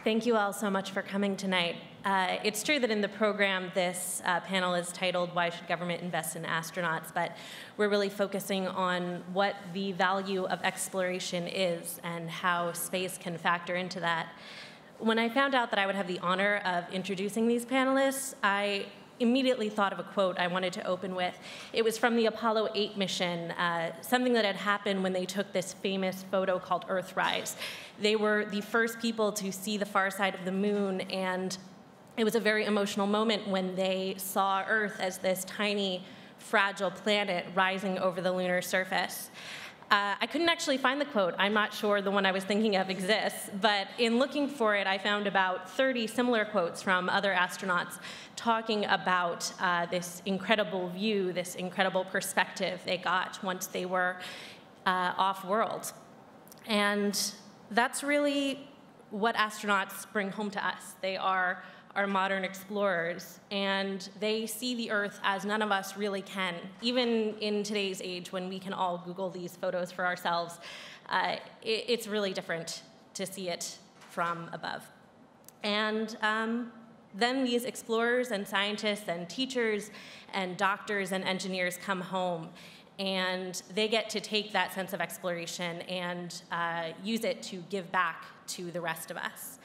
Thank you all so much for coming tonight. It's true that in the program, this panel is titled, Why Should Government Invest in Astronauts? But we're really focusing on what the value of exploration is and how space can factor into that. When I found out that I would have the honor of introducing these panelists, I immediately thought of a quote I wanted to open with. It was from the Apollo 8 mission, something that had happened when they took this famous photo called Earthrise. They were the first people to see the far side of the moon, and it was a very emotional moment when they saw Earth as this tiny, fragile planet rising over the lunar surface. I couldn't actually find the quote. I'm not sure the one I was thinking of exists, but in looking for it, I found about 30 similar quotes from other astronauts talking about this incredible view, this incredible perspective they got once they were off-world. And that's really what astronauts bring home to us. They are our modern explorers, and they see the Earth as none of us really can. Even in today's age, when we can all Google these photos for ourselves, it's really different to see it from above. And then these explorers and scientists and teachers and doctors and engineers come home, and they get to take that sense of exploration and use it to give back to the rest of us.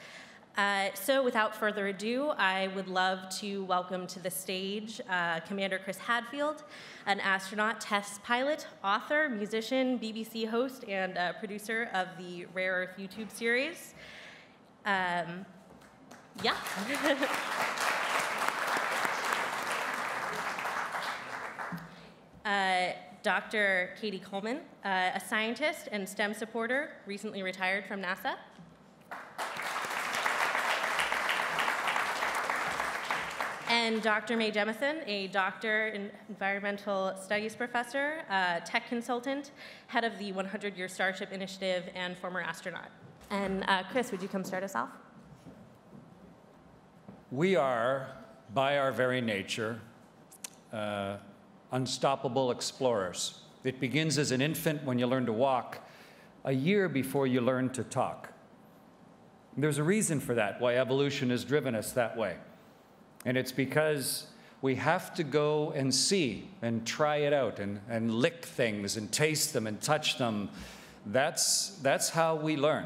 So without further ado, I would love to welcome to the stage Commander Chris Hadfield, an astronaut, test pilot, author, musician, BBC host, and producer of the Rare Earth YouTube series. Dr. Cady Coleman, a scientist and STEM supporter, recently retired from NASA. And Dr. Mae Jemison, a doctor and environmental studies professor, tech consultant, head of the 100-Year Starship Initiative, and former astronaut. And Chris, would you come start us off? We are, by our very nature, unstoppable explorers. It begins as an infant when you learn to walk, a year before you learn to talk. There's a reason for that, why evolution has driven us that way. And it's because we have to go and see and try it out and lick things and taste them and touch them. That's how we learn.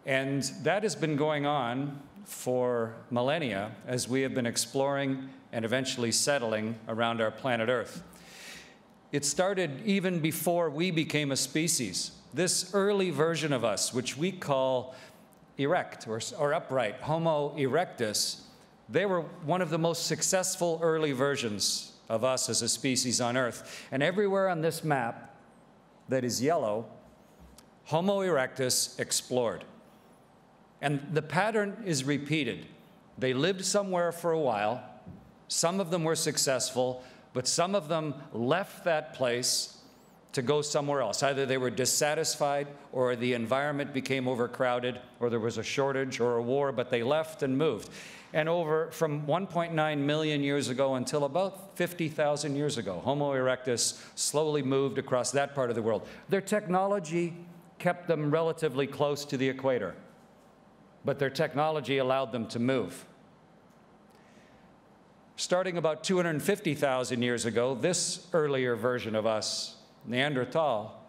And that has been going on for millennia as we have been exploring and eventually settling around our planet Earth. It started even before we became a species. This early version of us, which we call erect or upright, Homo erectus, they were one of the most successful early versions of us as a species on Earth. And everywhere on this map that is yellow, Homo erectus explored. And the pattern is repeated. They lived somewhere for a while. Some of them were successful, but some of them left that place to go somewhere else. Either they were dissatisfied, or the environment became overcrowded, or there was a shortage or a war, but they left and moved. And from 1.9 million years ago until about 50,000 years ago, Homo erectus slowly moved across that part of the world. Their technology kept them relatively close to the equator, but their technology allowed them to move. Starting about 250,000 years ago, this earlier version of us, Neanderthal,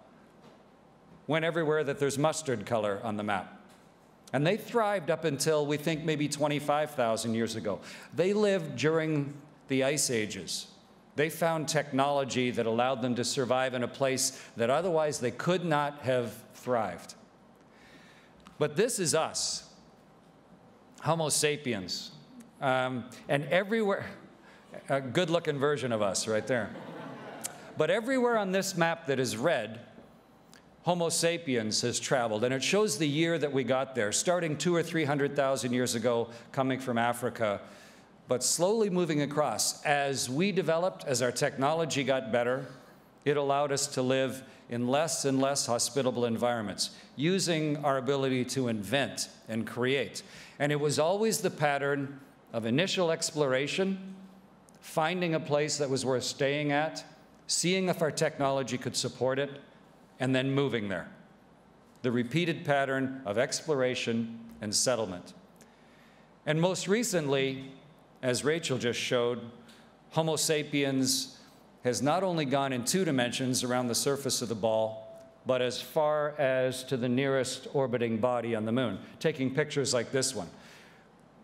went everywhere that there's mustard color on the map. And they thrived up until, we think, maybe 25,000 years ago. They lived during the ice ages. They found technology that allowed them to survive in a place that otherwise they could not have thrived. But this is us, Homo sapiens. And everywhere, a good-looking version of us right there. But everywhere on this map that is red, Homo sapiens has traveled, and it shows the year that we got there, starting 200,000 or 300,000 years ago, coming from Africa, but slowly moving across. As we developed, as our technology got better, it allowed us to live in less and less hospitable environments, using our ability to invent and create. And it was always the pattern of initial exploration, finding a place that was worth staying at, seeing if our technology could support it, and then moving there. the repeated pattern of exploration and settlement. And most recently, as Rachel just showed, Homo sapiens has not only gone in 2 dimensions around the surface of the ball, but as far as to the nearest orbiting body on the moon, taking pictures like this one.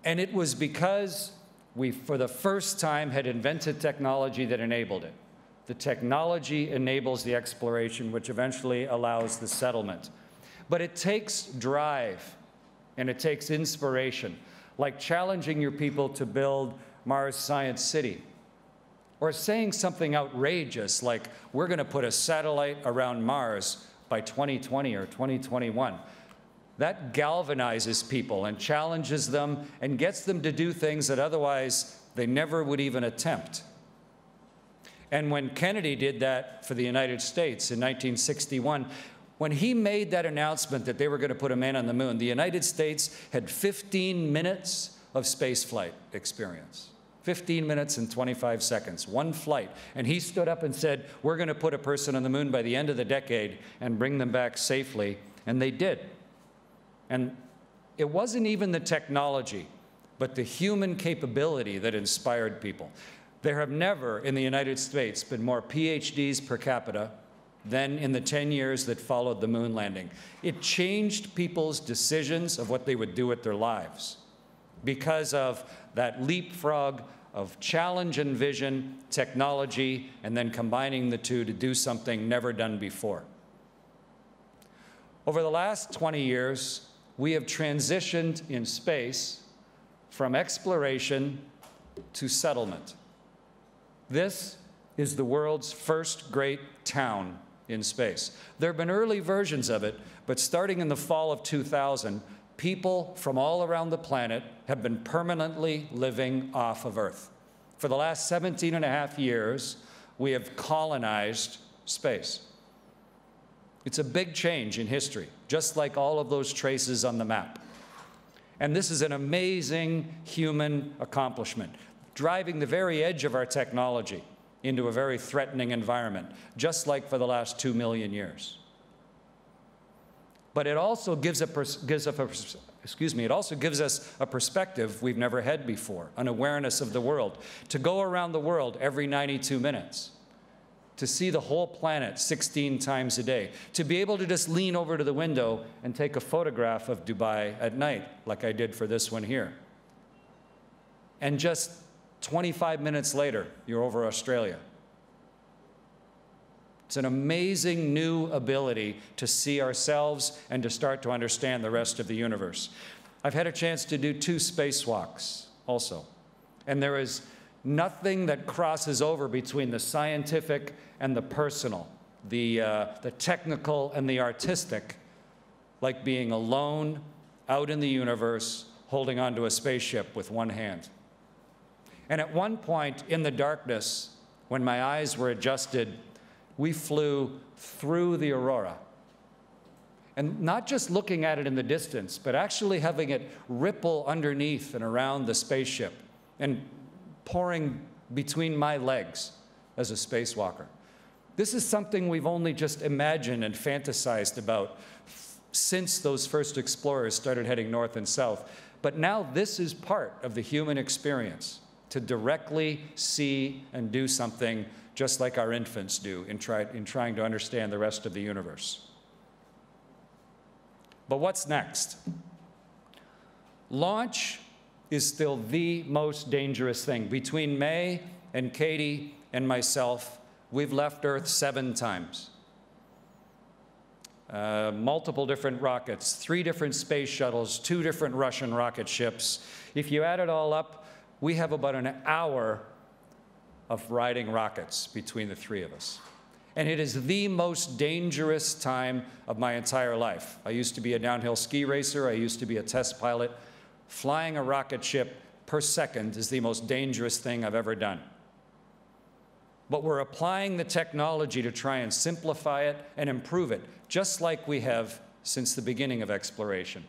And it was because we, for the first time, had invented technology that enabled it. The technology enables the exploration, which eventually allows the settlement. But it takes drive, and it takes inspiration, like challenging your people to build Mars Science City, or saying something outrageous like, we're going to put a satellite around Mars by 2020 or 2021. That galvanizes people and challenges them and gets them to do things that otherwise they never would even attempt. And when Kennedy did that for the United States in 1961, when he made that announcement that they were going to put a man on the moon, the United States had 15 minutes of spaceflight experience. 15 minutes and 25 seconds, one flight. And he stood up and said, we're going to put a person on the moon by the end of the decade and bring them back safely. And they did. And it wasn't even the technology, but the human capability that inspired people. There have never, in the United States, been more PhDs per capita than in the 10 years that followed the moon landing. It changed people's decisions of what they would do with their lives because of that leapfrog of challenge and vision, technology, and then combining the two to do something never done before. Over the last 20 years, we have transitioned in space from exploration to settlement. This is the world's first great town in space. There have been early versions of it, but starting in the fall of 2000, people from all around the planet have been permanently living off of Earth. For the last 17.5 years, we have colonized space. It's a big change in history, just like all of those traces on the map. And this is an amazing human accomplishment, driving the very edge of our technology into a very threatening environment, just like for the last 2 million years. But it also gives us a perspective we've never had before, an awareness of the world, to go around the world every 92 minutes, to see the whole planet 16 times a day, to be able to just lean over to the window and take a photograph of Dubai at night, like I did for this one here. And just 25 minutes later, you're over Australia. It's an amazing new ability to see ourselves and to start to understand the rest of the universe. I've had a chance to do 2 spacewalks also, and there is nothing that crosses over between the scientific and the personal, the technical and the artistic, like being alone out in the universe, holding onto a spaceship with one hand. And at one point in the darkness, when my eyes were adjusted, we flew through the aurora. And not just looking at it in the distance, but actually having it ripple underneath and around the spaceship and pouring between my legs as a spacewalker. This is something we've only just imagined and fantasized about since those first explorers started heading north and south. But now this is part of the human experience, to directly see and do something just like our infants do in trying to understand the rest of the universe. But what's next? Launch is still the most dangerous thing. Between Mae and Cady and myself, we've left Earth 7 times. Multiple different rockets, 3 different space shuttles, 2 different Russian rocket ships. If you add it all up, we have about an hour of riding rockets between the 3 of us. And it is the most dangerous time of my entire life. I used to be a downhill ski racer. I used to be a test pilot. Flying a rocket ship per second is the most dangerous thing I've ever done. But we're applying the technology to try and simplify it and improve it, just like we have since the beginning of exploration.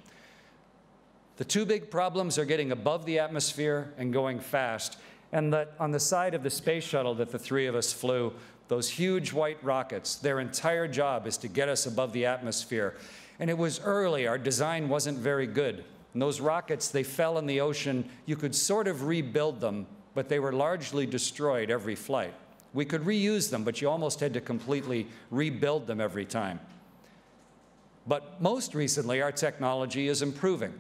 The 2 big problems are getting above the atmosphere and going fast. And that on the side of the space shuttle that the 3 of us flew, those huge white rockets, their entire job is to get us above the atmosphere. And it was early, our design wasn't very good. And those rockets, they fell in the ocean. You could sort of rebuild them, but they were largely destroyed every flight. We could reuse them, but you almost had to completely rebuild them every time. But most recently, our technology is improving.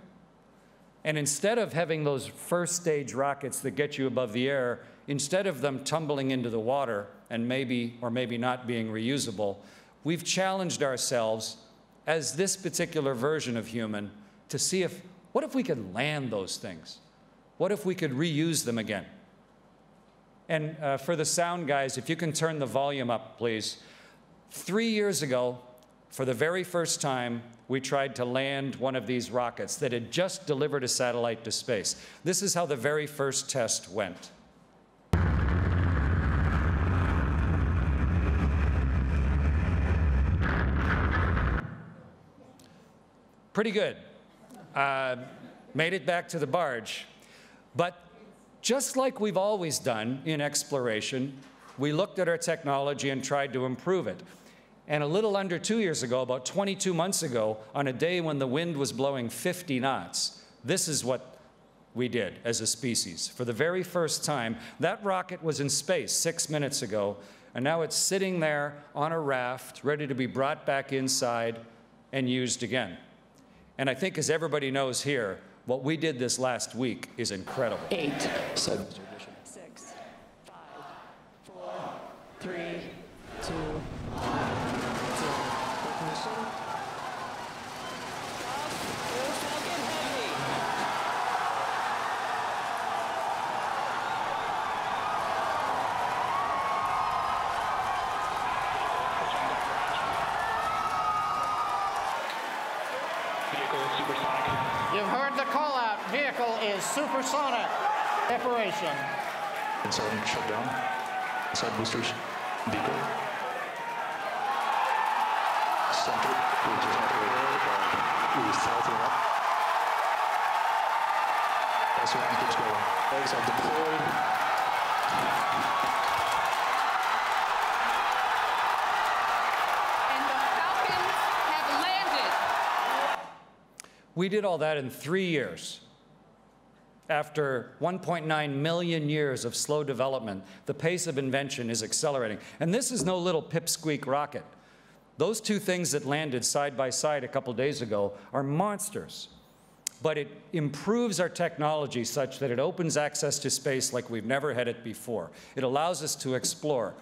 And instead of having those first stage rockets that get you above the air, instead of them tumbling into the water and maybe or maybe not being reusable, we've challenged ourselves as this particular version of human to see what if we could land those things? What if we could reuse them again? And for the sound guys, if you can turn the volume up, please. 3 years ago, for the very first time, we tried to land one of these rockets that had just delivered a satellite to space. This is how the very first test went. Pretty good. Made it back to the barge. But just like we've always done in exploration, we looked at our technology and tried to improve it. And a little under 2 years ago, about 22 months ago, on a day when the wind was blowing 50 knots, this is what we did as a species. For the very first time, that rocket was in space 6 minutes ago, and now it's sitting there on a raft, ready to be brought back inside and used again. And I think, as everybody knows here, what we did this last week is incredible. 8, 7, 6, 5, 4, 3, 2, 1. You've heard the call-out. Vehicle is supersonic. Preparation. Inside shutdown. Inside boosters. Decoy. Center. Which is not over. We southing up. S1 keeps going. Legs are deployed. We did all that in 3 years. After 1.9 million years of slow development, the pace of invention is accelerating. And this is no little pipsqueak rocket. Those two things that landed side by side a couple days ago are monsters. But it improves our technology such that it opens access to space like we've never had it before. It allows us to explore.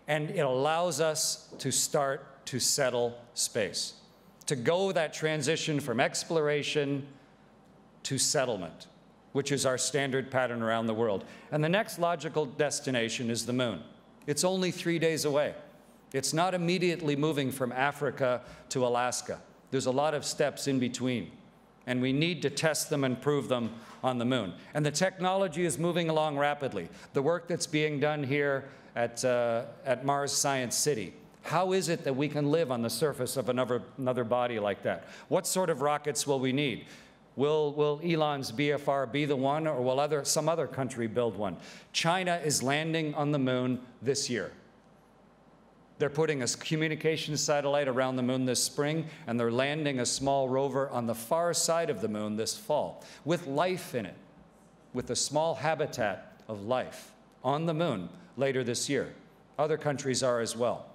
And it allows us to start to settle space, to go that transition from exploration to settlement, which is our standard pattern around the world. And the next logical destination is the moon. It's only 3 days away. It's not immediately moving from Africa to Alaska. There's a lot of steps in between, and we need to test them and prove them on the moon. And the technology is moving along rapidly. The work that's being done here at Mars Science City. How is it that we can live on the surface of another body like that? What sort of rockets will we need? Will Elon's BFR be the one, or will some other country build one? China is landing on the moon this year. They're putting a communications satellite around the moon this spring, and they're landing a small rover on the far side of the moon this fall, with life in it, with a small habitat of life on the moon later this year. Other countries are as well.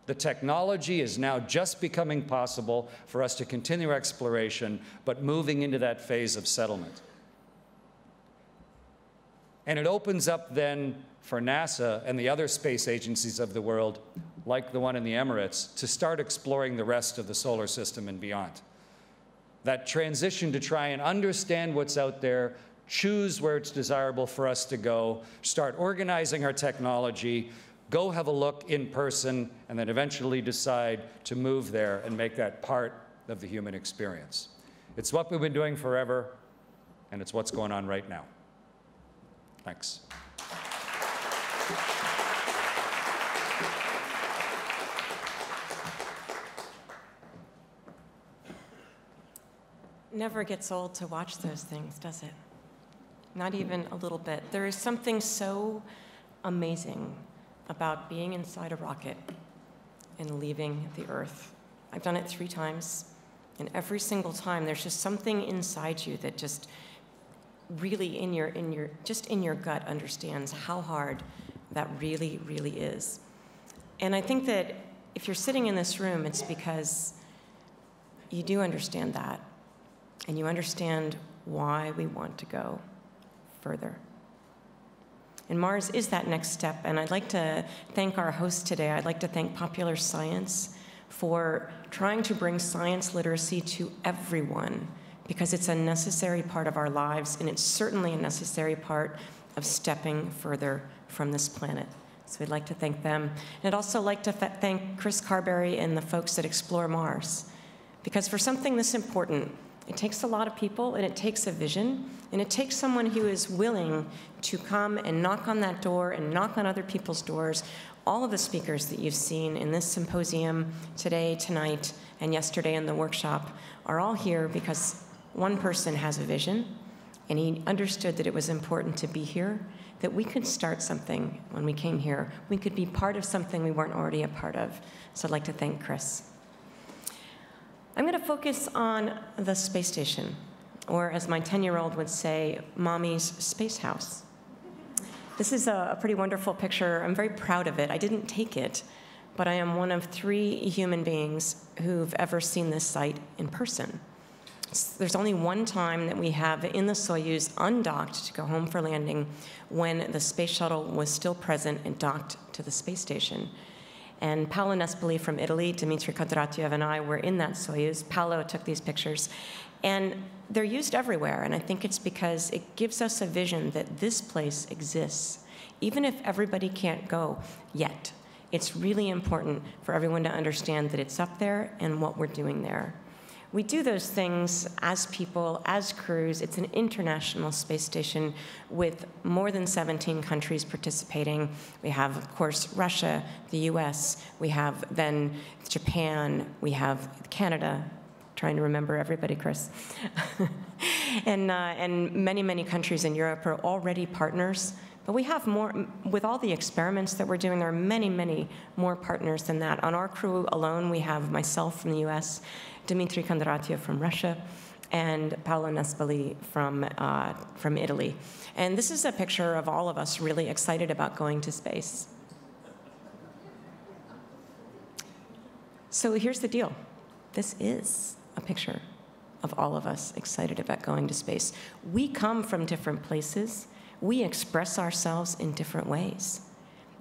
The technology is now just becoming possible for us to continue exploration, but moving into that phase of settlement. And it opens up then for NASA and the other space agencies of the world, like the one in the Emirates, to start exploring the rest of the solar system and beyond. That transition to try and understand what's out there, choose where it's desirable for us to go, start organizing our technology, go have a look in person, and then eventually decide to move there and make that part of the human experience. It's what we've been doing forever, and it's what's going on right now. Thanks. Never gets old to watch those things, does it? Not even a little bit. There is something so amazing about being inside a rocket and leaving the Earth. I've done it 3 times, and every single time there's just something inside you that just really in your gut understands how hard that really, really is. And I think that if you're sitting in this room, it's because you do understand that, and you understand why we want to go further. And Mars is that next step, and I'd like to thank our host today. I'd like to thank Popular Science for trying to bring science literacy to everyone, because it's a necessary part of our lives, and it's certainly a necessary part of stepping further from this planet. So we'd like to thank them. And I'd also like to thank Chris Carberry and the folks that Explore Mars, because for something this important, it takes a lot of people, and it takes a vision, and it takes someone who is willing to come and knock on that door and knock on other people's doors. All of the speakers that you've seen in this symposium today, tonight, and yesterday in the workshop are all here because one person has a vision, and he understood that it was important to be here, that we could start something when we came here. We could be part of something we weren't already a part of. So I'd like to thank Chris. I'm going to focus on the space station, or as my 10-year-old would say, Mommy's space house. This is a pretty wonderful picture. I'm very proud of it. I didn't take it, but I am one of 3 human beings who've ever seen this site in person. There's only one time that we have in the Soyuz undocked to go home for landing when the space shuttle was still present and docked to the space station. And Paolo Nespoli from Italy, Dmitry Kondratiev, and I were in that Soyuz. Paolo took these pictures. And they're used everywhere, and I think it's because it gives us a vision that this place exists, even if everybody can't go yet. It's really important for everyone to understand that it's up there and what we're doing there. We do those things as people, as crews. It's an international space station with more than 17 countries participating. We have, of course, Russia, the US. We have then Japan. We have Canada. Trying to remember everybody, Chris. and many, many countries in Europe are already partners. But we have more, with all the experiments that we're doing, there are many, many more partners than that. On our crew alone, we have myself from the US, Dmitry Kondratiev from Russia, and Paolo Nespoli from Italy. And this is a picture of all of us really excited about going to space. So here's the deal. This is a picture of all of us excited about going to space. We come from different places. We express ourselves in different ways.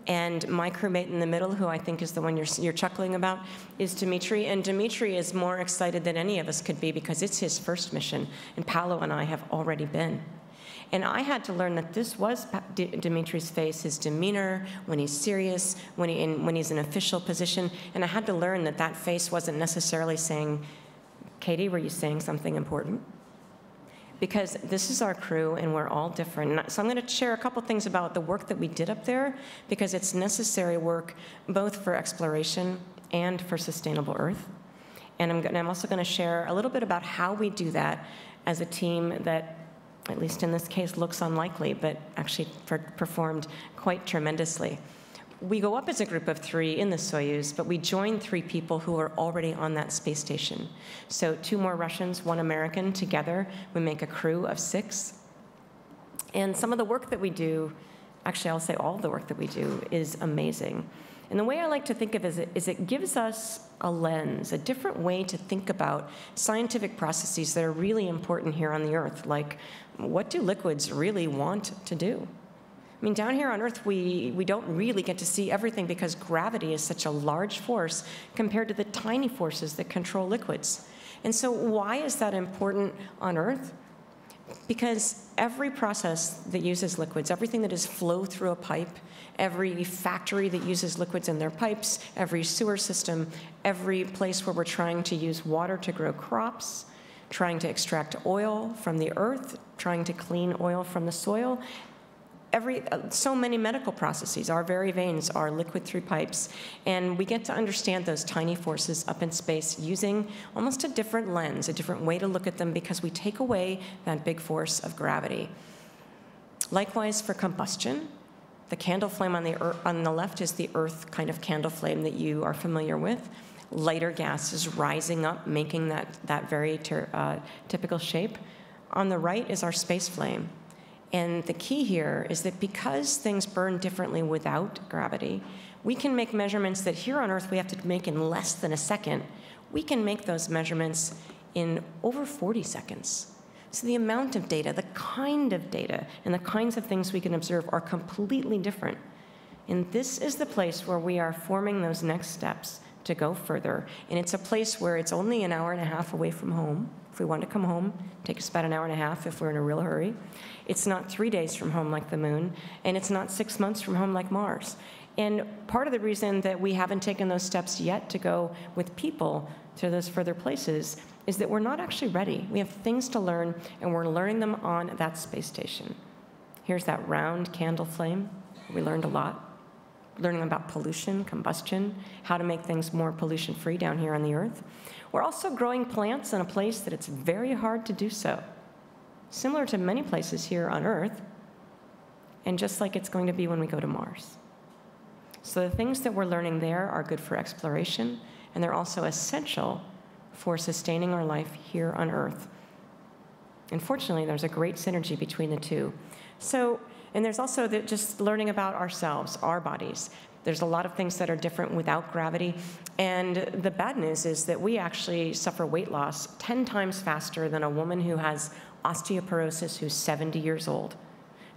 And my crewmate in the middle, who I think is the one you're chuckling about, is Dmitry. And Dmitry is more excited than any of us could be because it's his first mission, and Paolo and I have already been. And I had to learn that this was Dmitry's face, his demeanor, when he's serious, when he's in official position. And I had to learn that that face wasn't necessarily saying, Cady, were you saying something important? Because this is our crew, and we're all different. So I'm going to share a couple things about the work that we did up there, because it's necessary work both for exploration and for sustainable Earth. And I'm also going to share a little bit about how we do that as a team that, at least in this case, looks unlikely, but actually performed quite tremendously. We go up as a group of 3 in the Soyuz, but we join 3 people who are already on that space station. So 2 more Russians, 1 American. Together, we make a crew of 6. And some of the work that we do, actually I'll say all the work that we do, is amazing. And the way I like to think of it is it gives us a lens, a different way to think about scientific processes that are really important here on the Earth, like what do liquids really want to do? I mean, down here on Earth, we don't really get to see everything because gravity is such a large force compared to the tiny forces that control liquids. And so why is that important on Earth? Because every process that uses liquids, everything that is flow through a pipe, every factory that uses liquids in their pipes, every sewer system, every place where we're trying to use water to grow crops, trying to extract oil from the earth, trying to clean oil from the soil, so many medical processes, our very veins are liquid through pipes, and we get to understand those tiny forces up in space using almost a different lens, a different way to look at them, because we take away that big force of gravity. Likewise for combustion, The candle flame on the left is the Earth kind of candle flame that you are familiar with. Lighter gases rising up, making that very typical shape. On the right is our space flame. And the key here is that because things burn differently without gravity, we can make measurements that here on Earth we have to make in less than a second. We can make those measurements in over 40 seconds. So the amount of data, the kind of data, and the kinds of things we can observe are completely different. And this is the place where we are forming those next steps to go further. And it's a place where it's only an hour and a half away from home. If we want to come home, it takes about an hour and a half if we're in a real hurry. It's not 3 days from home like the moon, and it's not 6 months from home like Mars. And part of the reason that we haven't taken those steps yet to go with people to those further places is that we're not actually ready. We have things to learn, and we're learning them on that space station. Here's that round candle flame. We learned a lot. Learning about pollution, combustion, how to make things more pollution-free down here on the Earth. We're also growing plants in a place that it's very hard to do so. Similar to many places here on Earth, and just like it's going to be when we go to Mars. So the things that we're learning there are good for exploration, and they're also essential for sustaining our life here on Earth. Unfortunately, there's a great synergy between the two. And there's also just learning about ourselves, our bodies. There's a lot of things that are different without gravity. And the bad news is that we actually suffer weight loss 10 times faster than a woman who has osteoporosis who's 70 years old.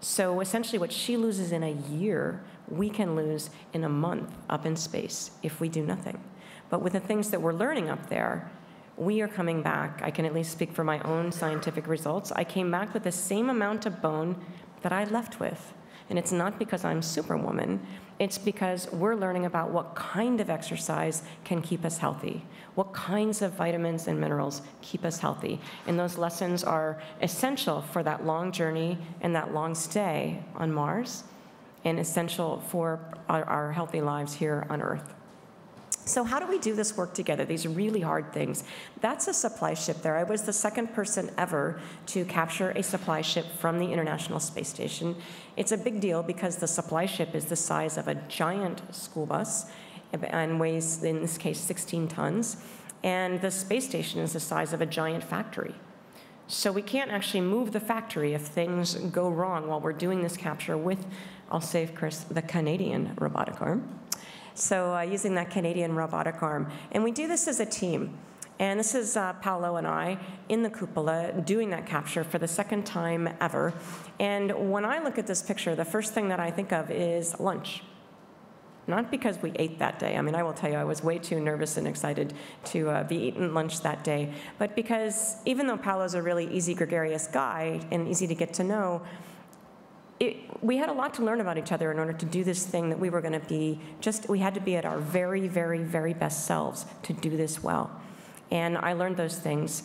So essentially what she loses in a year, we can lose in a month up in space if we do nothing. But with the things that we're learning up there, we are coming back. I can at least speak for my own scientific results. I came back with the same amount of bone that I left with. And it's not because I'm Superwoman. It's because we're learning about what kind of exercise can keep us healthy, what kinds of vitamins and minerals keep us healthy. And those lessons are essential for that long journey and that long stay on Mars, and essential for our healthy lives here on Earth. So how do we do this work together, these really hard things? That's a supply ship there. I was the second person ever to capture a supply ship from the International Space Station. It's a big deal because the supply ship is the size of a giant school bus and weighs, in this case, 16 tons. And the space station is the size of a giant factory. So we can't actually move the factory if things go wrong while we're doing this capture with, I'll save Chris, the Canadian robotic arm. So using that Canadian robotic arm. And we do this as a team. And this is Paolo and I in the cupola doing that capture for the second time ever. And when I look at this picture, the first thing that I think of is lunch. Not because we ate that day. I mean, I will tell you, I was way too nervous and excited to be eating lunch that day. But because even though Paolo's a really easy, gregarious guy and easy to get to know, we had a lot to learn about each other in order to do this thing that we were going to be we had to be at our very, very, very best selves to do this well. And I learned those things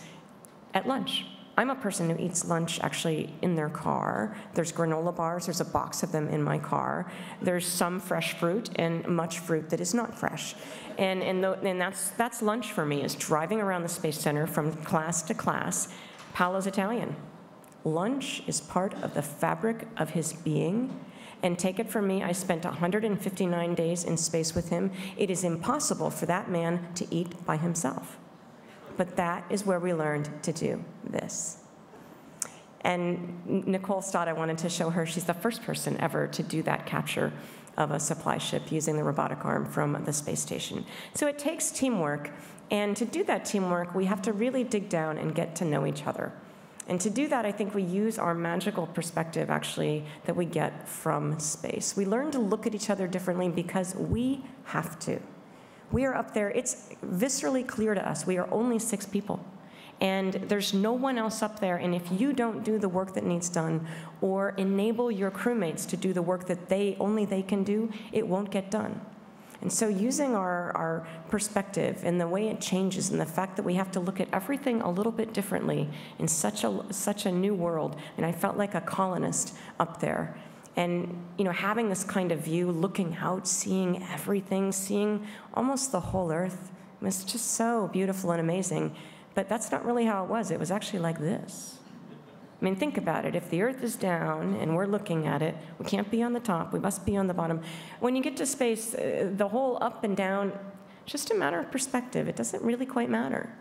at lunch. I'm a person who eats lunch actually in their car. There's granola bars, there's a box of them in my car. There's some fresh fruit and much fruit that is not fresh. And that's lunch for me, is driving around the Space Center from class to class. Paolo's Italian. Lunch is part of the fabric of his being. And take it from me, I spent 159 days in space with him. It is impossible for that man to eat by himself. But that is where we learned to do this. And Nicole Stott, I wanted to show her, she's the first person ever to do that capture of a supply ship using the robotic arm from the space station. So it takes teamwork, and to do that teamwork, we have to really dig down and get to know each other. And to do that, I think we use our magical perspective, actually, that we get from space. We learn to look at each other differently because we have to. We are up there. It's viscerally clear to us. We are only 6 people. And there's no one else up there. And if you don't do the work that needs done or enable your crewmates to do the work that only they can do, it won't get done. And so using our perspective and the way it changes and the fact that we have to look at everything a little bit differently in such a new world, and I felt like a colonist up there. And having this kind of view, looking out, seeing everything, seeing almost the whole Earth, it was just so beautiful and amazing. But that's not really how it was. It was actually like this. I mean, think about it. If the Earth is down and we're looking at it, we can't be on the top, we must be on the bottom. When you get to space, the whole up and down, just a matter of perspective. It doesn't really quite matter.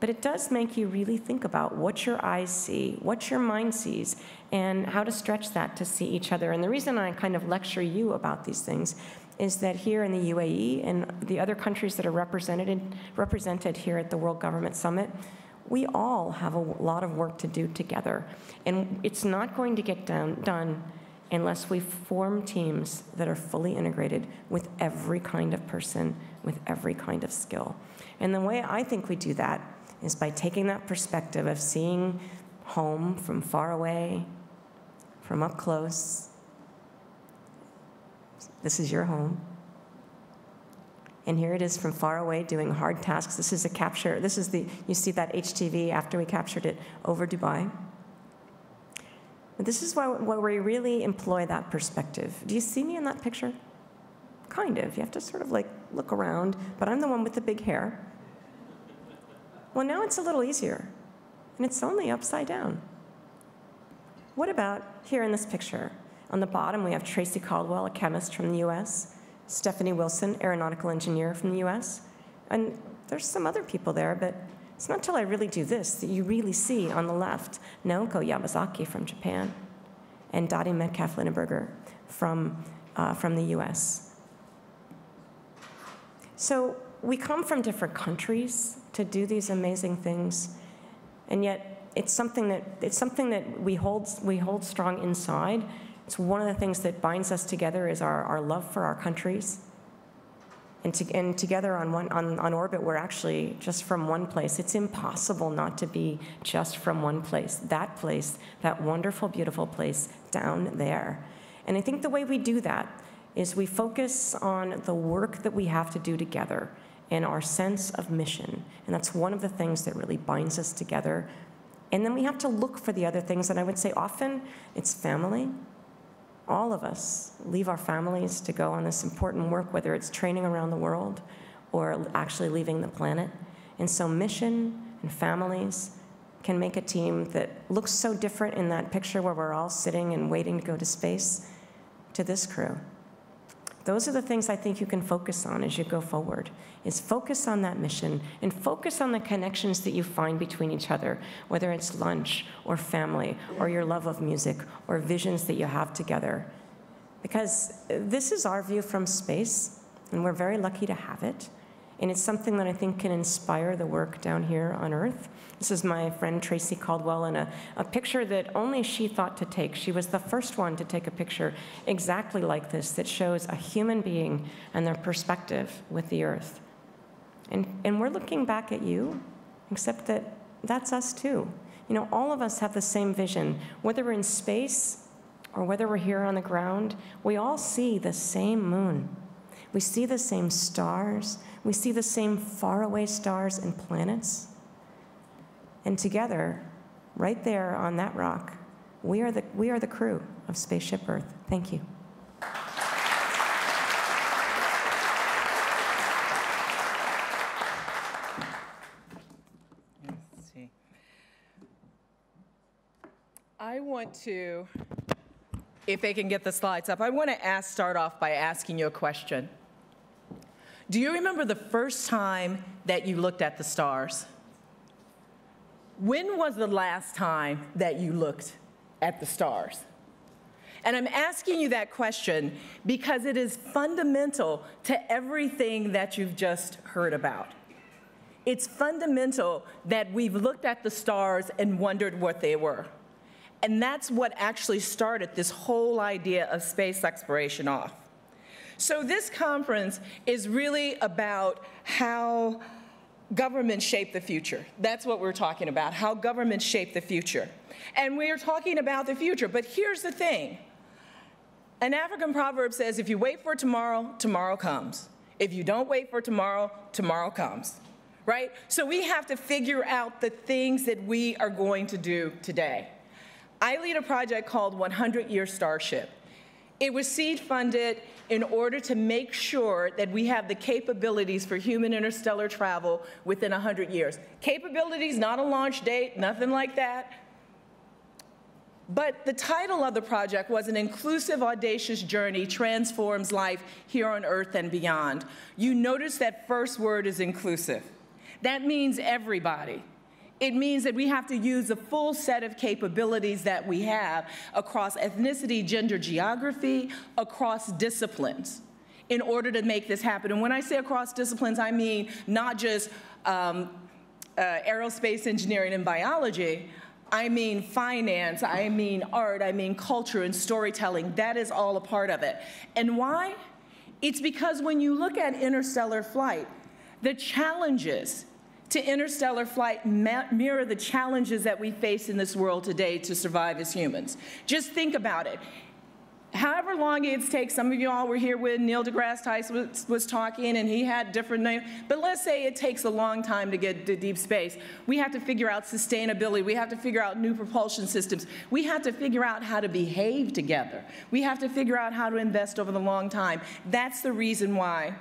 But it does make you really think about what your eyes see, what your mind sees, and how to stretch that to see each other. And the reason I kind of lecture you about these things is that here in the UAE and the other countries that are represented here at the World Government Summit, we all have a lot of work to do together. And it's not going to get done unless we form teams that are fully integrated with every kind of person, with every kind of skill. And the way I think we do that is by taking that perspective of seeing home from far away, from up close. This is your home. And here it is from far away doing hard tasks. This is a capture. This is you see that HTV after we captured it over Dubai. But this is where we really employ that perspective. Do you see me in that picture? Kind of. You have to sort of like look around, but I'm the one with the big hair. Well, now it's a little easier, and it's only upside down. What about here in this picture? On the bottom, we have Tracy Caldwell, a chemist from the US, Stephanie Wilson, aeronautical engineer from the US, and there's some other people there, but it's not until I really do this that you really see on the left Naoko Yamazaki from Japan and Dottie Metcalf-Lineberger from the US. So we come from different countries to do these amazing things, and yet it's something that we hold strong inside. It's one of the things that binds us together is our love for our countries. And together on orbit, we're actually just from one place. It's impossible not to be just from one place, that wonderful, beautiful place down there. And I think the way we do that is we focus on the work that we have to do together and our sense of mission. And that's one of the things that really binds us together. And then we have to look for the other things, and I would say often it's family. All of us leave our families to go on this important work, whether it's training around the world or actually leaving the planet. And so mission and families can make a team that looks so different in that picture where we're all sitting and waiting to go to space to this crew. Those are the things I think you can focus on as you go forward, is focus on that mission and focus on the connections that you find between each other, whether it's lunch or family or your love of music or visions that you have together. Because this is our view from space, and we're very lucky to have it. And it's something that I think can inspire the work down here on Earth. This is my friend Tracy Caldwell in a picture that only she thought to take. She was the first one to take a picture exactly like this that shows a human being and their perspective with the Earth. And we're looking back at you, except that that's us too. You know, all of us have the same vision. Whether we're in space or whether we're here on the ground, we all see the same moon. We see the same stars. We see the same faraway stars and planets. And together, right there on that rock, we are the crew of Spaceship Earth. Thank you. Let's see. I want to, if they can get the slides up, I want to start off by asking you a question. Do you remember the first time that you looked at the stars? When was the last time that you looked at the stars? And I'm asking you that question because it is fundamental to everything that you've just heard about. It's fundamental that we've looked at the stars and wondered what they were. And that's what actually started this whole idea of space exploration off. So this conference is really about how governments shape the future. That's what we're talking about, how governments shape the future. And we're talking about the future, but here's the thing. An African proverb says, if you wait for tomorrow, tomorrow comes. If you don't wait for tomorrow, tomorrow comes, right? So we have to figure out the things that we are going to do today. I lead a project called 100-Year Starship. It was seed funded in order to make sure that we have the capabilities for human interstellar travel within 100 years. Capabilities, not a launch date, nothing like that. But the title of the project was An Inclusive, Audacious Journey Transforms Life Here on Earth and Beyond. You notice that first word is inclusive. That means everybody. It means that we have to use the full set of capabilities that we have across ethnicity, gender, geography, across disciplines in order to make this happen. And when I say across disciplines, I mean not just aerospace engineering and biology. I mean finance, I mean art, I mean culture and storytelling. That is all a part of it. And why? It's because when you look at interstellar flight, the challenges to interstellar flight mirror the challenges that we face in this world today to survive as humans. Just think about it. However long it takes, some of you all were here when Neil deGrasse Tyson was talking and he had different names, but let's say it takes a long time to get to deep space. We have to figure out sustainability. We have to figure out new propulsion systems. We have to figure out how to behave together. We have to figure out how to invest over the long time. That's the reason why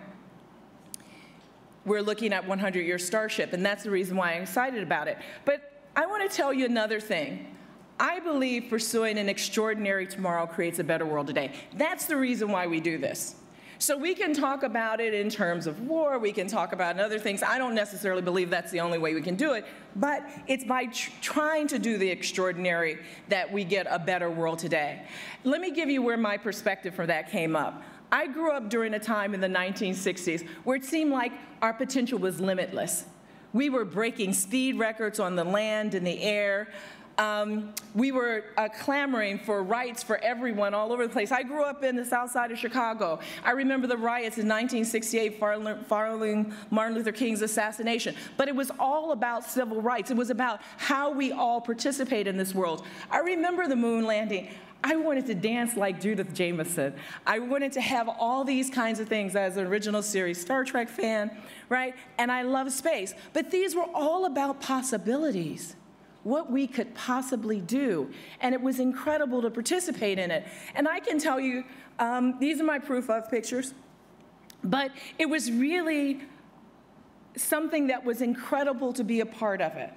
we're looking at 100-year Starship, and that's the reason why I'm excited about it. But I want to tell you another thing. I believe pursuing an extraordinary tomorrow creates a better world today. That's the reason why we do this. So we can talk about it in terms of war, we can talk about other things. I don't necessarily believe that's the only way we can do it, but it's by trying to do the extraordinary that we get a better world today. Let me give you where my perspective for that came up. I grew up during a time in the 1960s where it seemed like our potential was limitless. We were breaking speed records on the land and the air. We were clamoring for rights for everyone all over the place. I grew up in the south side of Chicago. I remember the riots in 1968 following Martin Luther King's assassination. But it was all about civil rights. It was about how we all participate in this world. I remember the moon landing. I wanted to dance like Judith Jamison. I wanted to have all these kinds of things as an original series Star Trek fan, right? And I love space. But these were all about possibilities, what we could possibly do. And it was incredible to participate in it. And I can tell you, these are my proof of pictures. But it was really something that was incredible to be a part of it.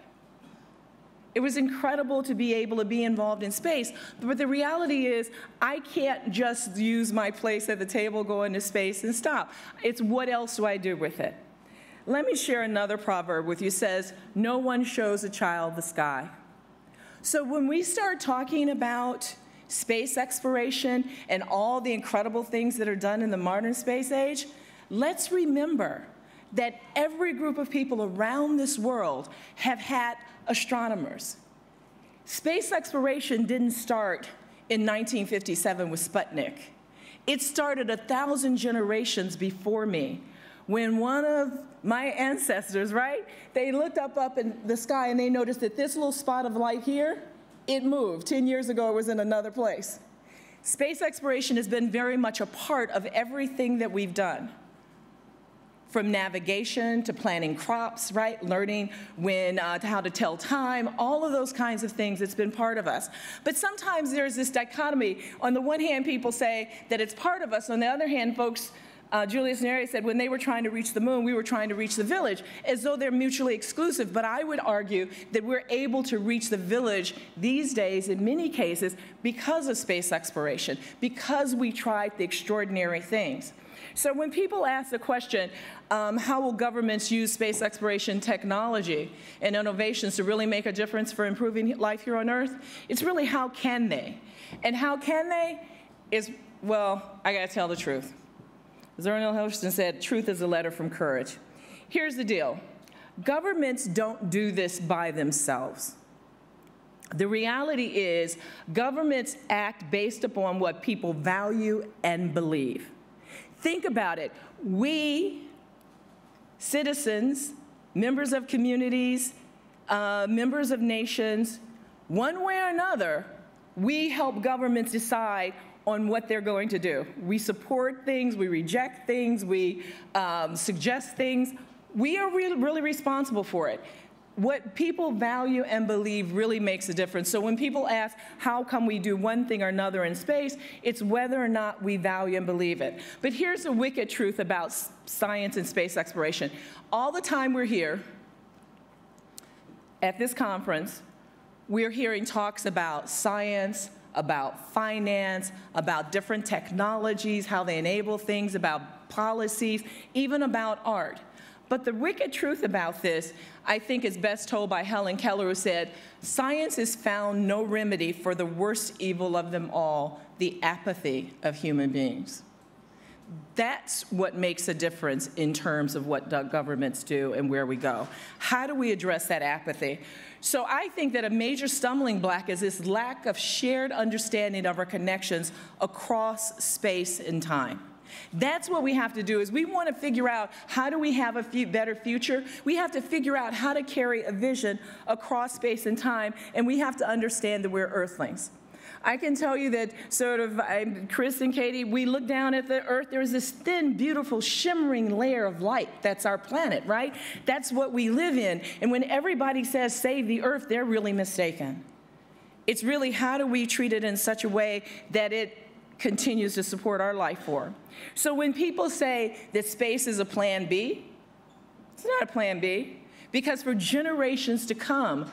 It was incredible to be able to be involved in space, but the reality is I can't just use my place at the table, go into space, and stop. It's what else do I do with it? Let me share another proverb with you. It says, no one shows a child the sky. So when we start talking about space exploration and all the incredible things that are done in the modern space age, let's remember that every group of people around this world have had astronomers. Space exploration didn't start in 1957 with Sputnik. It started 1,000 generations before me when one of my ancestors, right, they looked up in the sky and they noticed that this little spot of light here, it moved. 10 years ago, it was in another place. Space exploration has been very much a part of everything that we've done. From navigation to planting crops, right? Learning when, how to tell time, all of those kinds of things, it's been part of us. But sometimes there's this dichotomy. On the one hand, people say that it's part of us. On the other hand, folks, Julius Nyerere said when they were trying to reach the moon, we were trying to reach the village, as though they're mutually exclusive. But I would argue that we're able to reach the village these days, in many cases, because of space exploration, because we tried the extraordinary things. So when people ask the question, how will governments use space exploration technology and innovations to really make a difference for improving life here on Earth? It's really how can they? And how can they is, well, I gotta tell the truth. Zora Neale Hurston said, truth is a letter from courage. Here's the deal. Governments don't do this by themselves. The reality is governments act based upon what people value and believe. Think about it. We, citizens, members of communities, members of nations, one way or another, we help governments decide on what they're going to do. We support things, we reject things, we suggest things. We are really responsible for it. What people value and believe really makes a difference. So when people ask, how come we do one thing or another in space, it's whether or not we value and believe it. But here's the wicked truth about science and space exploration. All the time we're here at this conference, We're hearing talks about science, about finance, about different technologies, how they enable things, about policies, even about art. But the wicked truth about this, I think, is best told by Helen Keller, who said, "Science has found no remedy for the worst evil of them all, the apathy of human beings." That's what makes a difference in terms of what governments do and where we go. How do we address that apathy? So I think that a major stumbling block is this lack of shared understanding of our connections across space and time. That's what we have to do, is we want to figure out how do we have a better future. We have to figure out how to carry a vision across space and time, and we have to understand that we're Earthlings. I can tell you that sort of, Chris and Cady, we look down at the Earth, there's this thin, beautiful, shimmering layer of light. That's our planet, right? That's what we live in. And when everybody says save the Earth, they're really mistaken. It's really how do we treat it in such a way that it continues to support our life form. So when people say that space is a plan B, it's not a plan B, because for generations to come,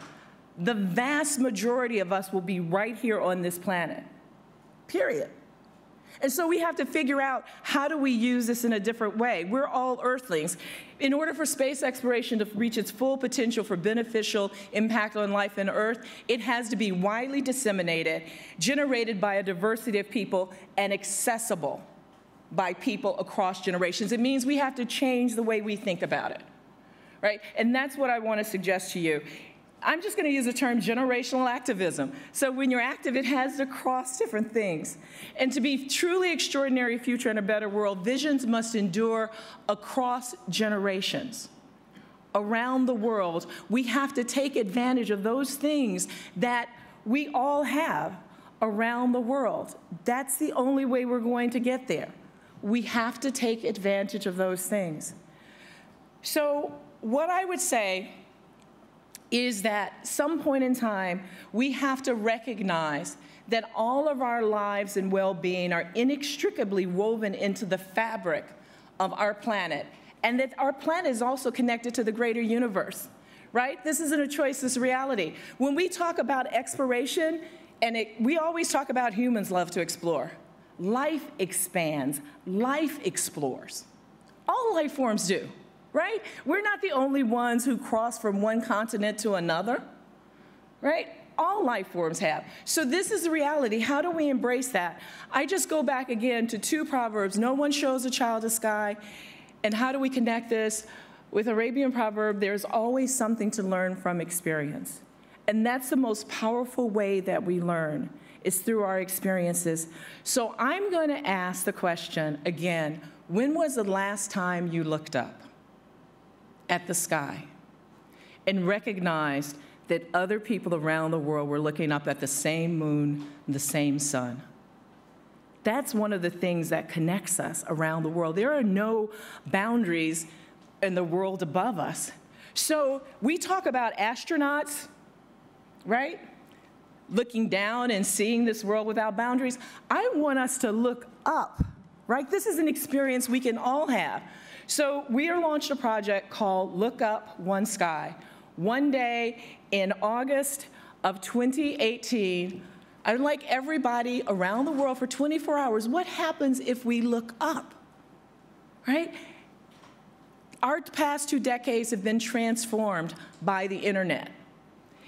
the vast majority of us will be right here on this planet, period. And so we have to figure out how do we use this in a different way. We're all Earthlings. In order for space exploration to reach its full potential for beneficial impact on life on Earth, it has to be widely disseminated, generated by a diversity of people, and accessible by people across generations. It means we have to change the way we think about it, right? And that's what I want to suggest to you. I'm just going to use the term generational activism. So when you're active, it has to cross different things. And to be truly extraordinary future and a better world, visions must endure across generations. Around the world, we have to take advantage of those things that we all have around the world. That's the only way we're going to get there. We have to take advantage of those things. So what I would say is that some point in time, we have to recognize that all of our lives and well-being are inextricably woven into the fabric of our planet, and that our planet is also connected to the greater universe, right? This isn't a choice, this is reality. When we talk about exploration, we always talk about humans love to explore. Life expands, life explores. All life forms do. Right? We're not the only ones who cross from one continent to another, right? All life forms have. So this is the reality. How do we embrace that? I just go back again to two proverbs. No one shows a child the sky. And how do we connect this? With Arabian proverb, there's always something to learn from experience. And that's the most powerful way that we learn, is through our experiences. So I'm going to ask the question again, when was the last time you looked up at the sky and recognized that other people around the world were looking up at the same moon, the same sun? That's one of the things that connects us around the world. There are no boundaries in the world above us. So we talk about astronauts, right? Looking down and seeing this world without boundaries. I want us to look up, right? This is an experience we can all have. So we launched a project called Look Up, One Sky. One day in August of 2018, I'd like everybody around the world for 24 hours, what happens if we look up, right? Our past 2 decades have been transformed by the internet.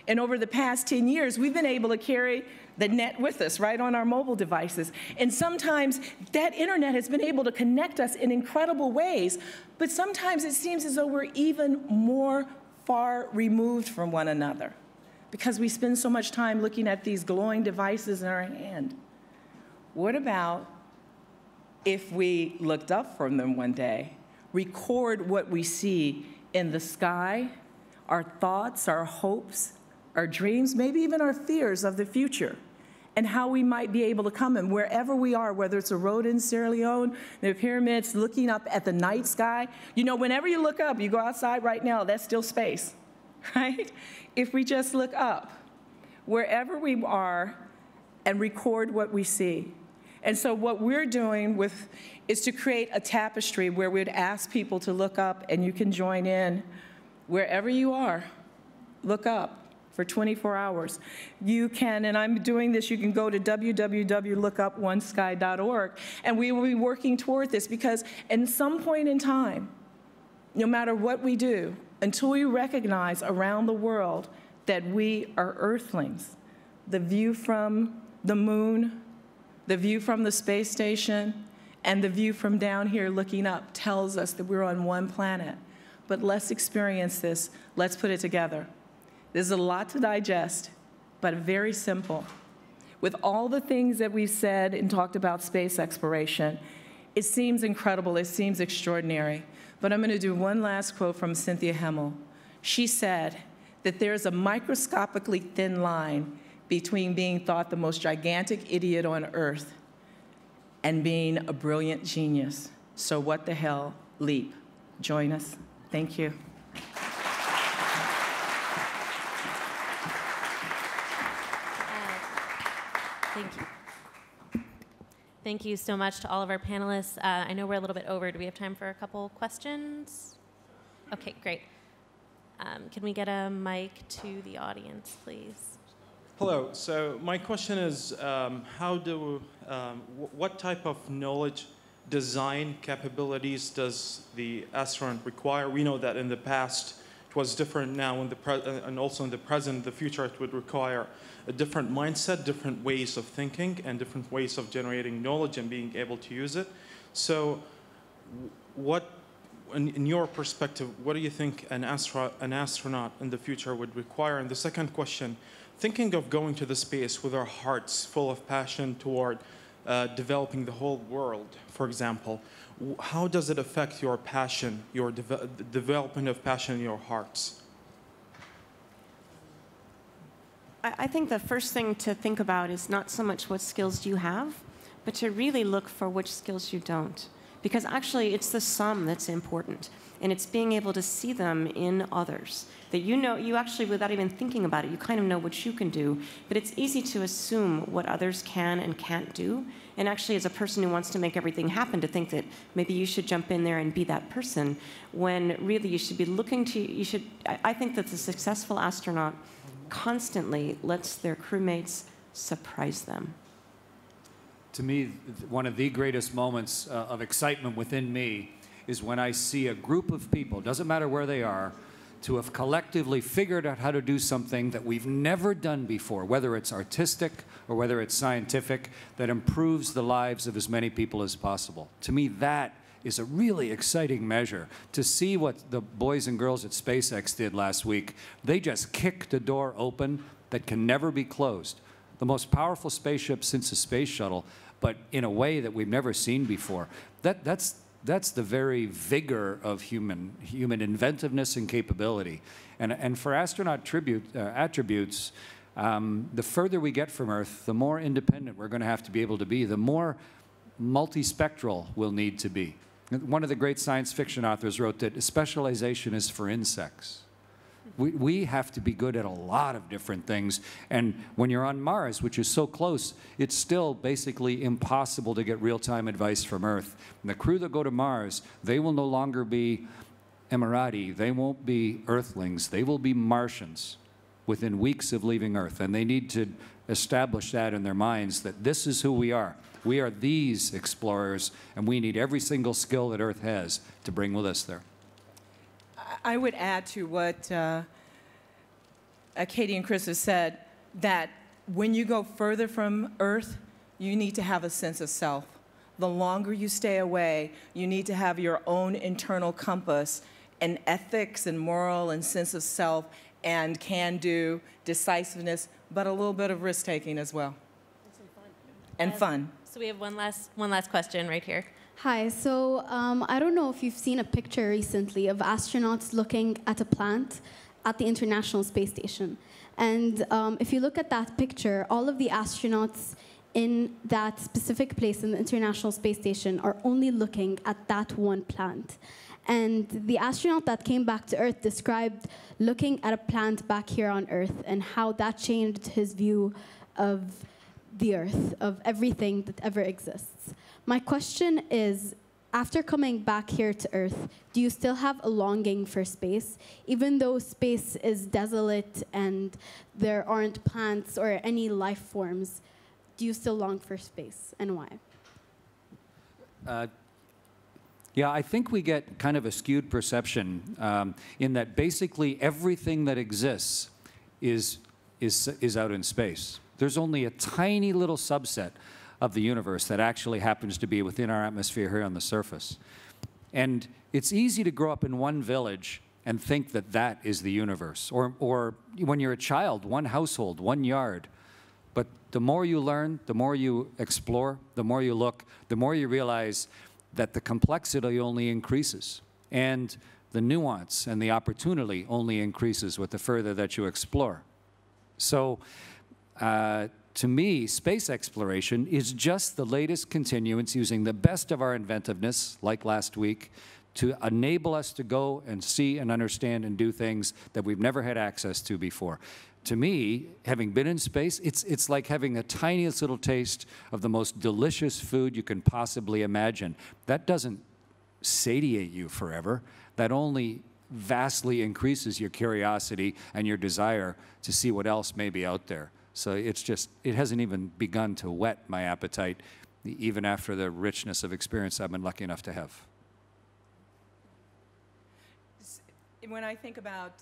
And over the past 10 years, we've been able to carry the net with us, right, on our mobile devices. And sometimes that internet has been able to connect us in incredible ways, but sometimes it seems as though we're even more far removed from one another because we spend so much time looking at these glowing devices in our hand. What about if we looked up from them one day, record what we see in the sky, our thoughts, our hopes, our dreams, maybe even our fears of the future, and how we might be able to come in wherever we are, whether it's a road in Sierra Leone, the pyramids, looking up at the night sky. You know, whenever you look up, you go outside right now, that's still space, right? If we just look up, wherever we are, and record what we see. And so what we're doing is to create a tapestry where we'd ask people to look up, and you can join in wherever you are, look up. for 24 hours. You can, and I'm doing this, you can go to www.lookuponesky.org, and we will be working toward this, because at some point in time, no matter what we do, until we recognize around the world that we are Earthlings, the view from the moon, the view from the space station, and the view from down here looking up tells us that we're on one planet. But let's experience this. Let's put it together. There's a lot to digest, but very simple. With all the things that we've said and talked about space exploration, it seems incredible, it seems extraordinary. But I'm going to do one last quote from Cynthia Hemmel. She said that there's a microscopically thin line between being thought the most gigantic idiot on Earth and being a brilliant genius. So what the hell, leap. Join us. Thank you. Thank you. Thank you so much to all of our panelists. I know we're a little bit over. Do we have time for a couple questions? Okay, great. Can we get a mic to the audience, please? Hello. So my question is, what type of knowledge design capabilities does the astronaut require? We know that in the past it was different. Now, and also in the present, the future, it would require a different mindset, different ways of thinking, and different ways of generating knowledge and being able to use it. So, in your perspective, what do you think an astronaut in the future would require? And the second question, thinking of going to the space with our hearts full of passion toward developing the whole world, for example, how does it affect your passion, your development of passion in your hearts? I think the first thing to think about is not so much what skills you have, but to really look for which skills you don't. Because actually, it's the sum that's important. And it's being able to see them in others. That you actually, without even thinking about it, you kind of know what you can do. But it's easy to assume what others can and can't do. And actually, as a person who wants to make everything happen, to think that maybe you should jump in there and be that person, when really you should be looking to, I think that the successful astronaut constantly lets their crewmates surprise them. To me, one of the greatest moments of excitement within me is when I see a group of people, doesn't matter where they are, to have collectively figured out how to do something that we've never done before, whether it's artistic or whether it's scientific, that improves the lives of as many people as possible. To me, that is a really exciting measure. To see what the boys and girls at SpaceX did last week, they just kicked a door open that can never be closed. The most powerful spaceship since the space shuttle, but in a way that we've never seen before. That's the very vigor of human inventiveness and capability. And for astronaut attributes, the further we get from Earth, the more independent we're going to have to be able to be, the more multispectral we'll need to be. One of the great science fiction authors wrote that specialization is for insects. We have to be good at a lot of different things. And when you're on Mars, which is so close, it's still basically impossible to get real-time advice from Earth. And the crew that go to Mars, they will no longer be Emirati. They won't be Earthlings. They will be Martians within weeks of leaving Earth. And they need to establish that in their minds, that this is who we are. We are these explorers, and we need every single skill that Earth has to bring with us there. I would add to what Cady and Chris have said, that when you go further from Earth, you need to have a sense of self. The longer you stay away, you need to have your own internal compass and ethics and moral and sense of self and can-do, decisiveness, but a little bit of risk-taking as well. And fun. So we have one last question right here. Hi, so I don't know if you've seen a picture recently of astronauts looking at a plant at the International Space Station. And if you look at that picture, all of the astronauts in that specific place in the International Space Station are only looking at that one plant. And the astronaut that came back to Earth described looking at a plant back here on Earth and how that changed his view of the Earth, of everything that ever exists. My question is, after coming back here to Earth, do you still have a longing for space? Even though space is desolate and there aren't plants or any life forms, do you still long for space, and why? Yeah, I think we get kind of a skewed perception in that basically everything that exists is out in space. There's only a tiny little subset of the universe that actually happens to be within our atmosphere here on the surface. And it's easy to grow up in one village and think that that is the universe. Or when you're a child, one household, one yard. But the more you learn, the more you explore, the more you look, the more you realize that the complexity only increases. And the nuance and the opportunity only increases with the further that you explore. So, to me, space exploration is just the latest continuance using the best of our inventiveness, like last week, to enable us to go and see and understand and do things that we've never had access to before. To me, having been in space, it's like having the tiniest little taste of the most delicious food you can possibly imagine. That doesn't satiate you forever. That only vastly increases your curiosity and your desire to see what else may be out there. So it's just, it hasn't even begun to whet my appetite, even after the richness of experience I've been lucky enough to have. When I think about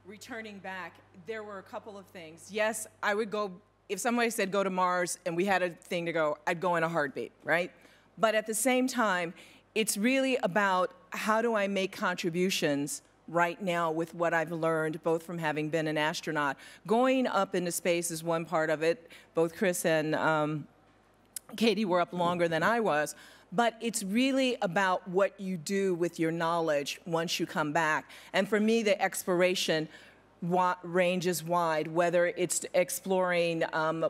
returning back, there were a couple of things. Yes, I would go, if somebody said go to Mars and we had a thing to go, I'd go in a heartbeat, right? But at the same time, it's really about how do I make contributions right now with what I've learned, both from having been an astronaut. Going up into space is one part of it. Both Chris and Cady were up longer than I was. But it's really about what you do with your knowledge once you come back. And for me, the exploration range is wide, whether it's exploring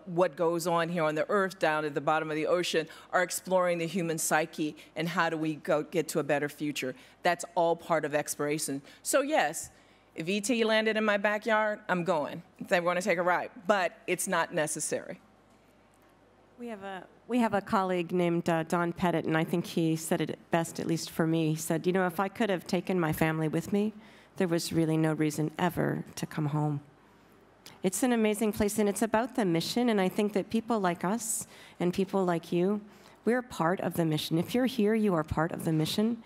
what goes on here on the Earth down at the bottom of the ocean, or exploring the human psyche and how do we get to a better future. That's all part of exploration. So yes, if ET landed in my backyard, I'm going. If they want to take a ride, but it's not necessary. We have a colleague named Don Pettit, and I think he said it best, at least for me. He said, you know, if I could have taken my family with me, there was really no reason ever to come home. It's an amazing place, and it's about the mission, and I think that people like us and people like you, we're part of the mission. If you're here, you are part of the mission,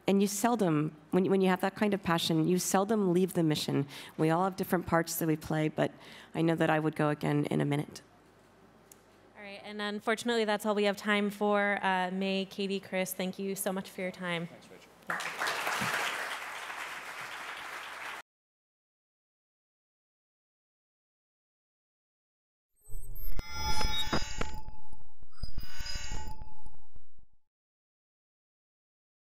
and you seldom, when you have that kind of passion, you seldom leave the mission. We all have different parts that we play, but I know that I would go again in a minute. All right, and unfortunately, that's all we have time for. Mae, Cady, Chris, thank you so much for your time. Thanks, Rachel.